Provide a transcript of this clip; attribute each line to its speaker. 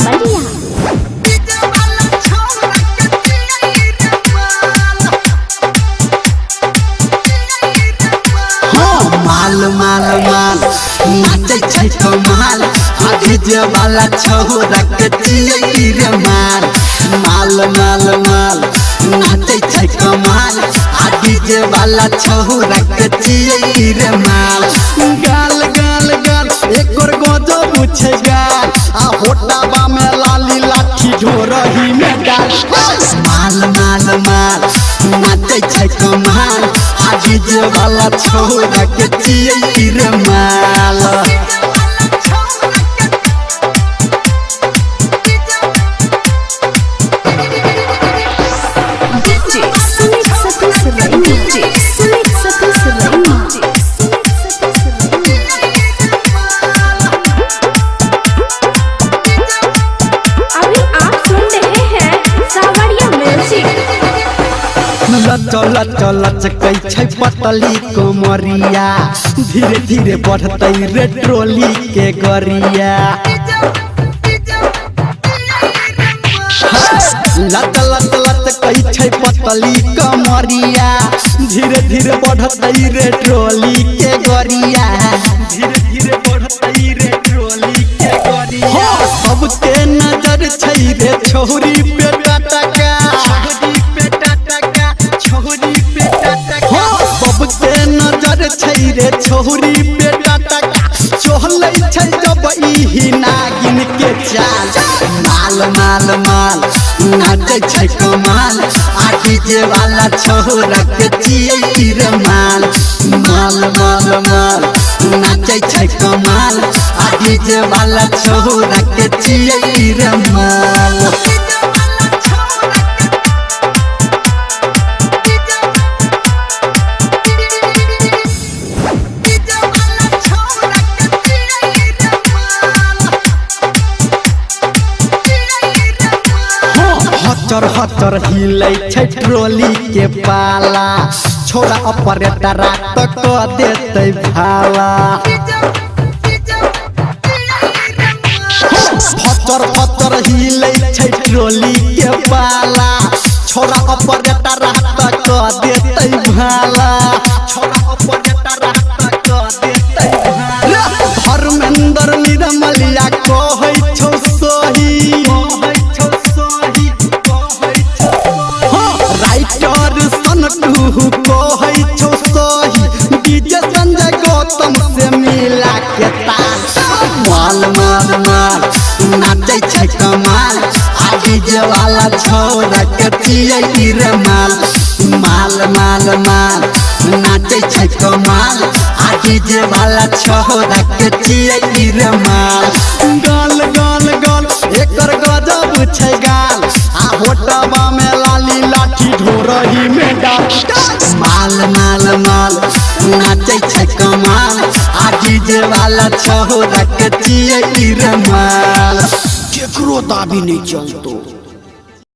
Speaker 1: सिमरिया।
Speaker 2: माल माल माल नाचे छै कमाल आगे जे वाला छोरा के चियै रे माल माल माल माल नाचे छै कमाल आगे जे वाला छोरा के चियै रे माल गाल गाल गाल एकर गजो पूछे गाल आ होटाबा में लाली लाठी ढोरही में डाल माल माल माल नाचे छै कमाल आगे जे वाला छोरा के चियै रे माल। चल चल चकै छै पतली कोमरिया धीरे धीरे बढ़तै रे ट्रोली के गरिया लत लत लत कई छै पतली कोमरिया धीरे धीरे बढ़तै रे ट्रोली के गरिया धीरे धीरे बढ़तै रे ट्रोली के गरिया सबके नजर छै रे छोरी पे टटका सबके नजर छै रे छोरी बेटा टका चोहलै छै जब ई नागिन के चाल माल माल माल नाचे छै कमाल आगे जे वाला छोरा के चियै रे माल माल माल माल नाचे छै कमाल आगे जे वाला छोरा के चियै रे माल। हटर हटर हिलै छै ट्रोली के पाला छोरा ऑपरेटर तक देतै भाला हटर हटर हिलै छै ट्रोली के पाला छोरा ऑपरेटर तक देतै भाला छोरा ऑपरेटर तक देतै भाला धर्मेंद्र निर्मलिया कहै छौ सही कहै छौ सही डीजे संजय गौतम से मिला के ताल माल माल माल नाचे छै कमाल आगे जे वाला छोरा के चियै रे माल माल माल माल नाचे छै कमाल आगे जे वाला छोरा के चियै रे माल गाल गाल गाल एकर गजब छै गाल आ होटबा में लाली लाठी ढोरही में डाल माल माल माल नाचे छै कमाल आगे जे वाला छोरा के चियै रे माल केकरो दाबी नहीं चलतो।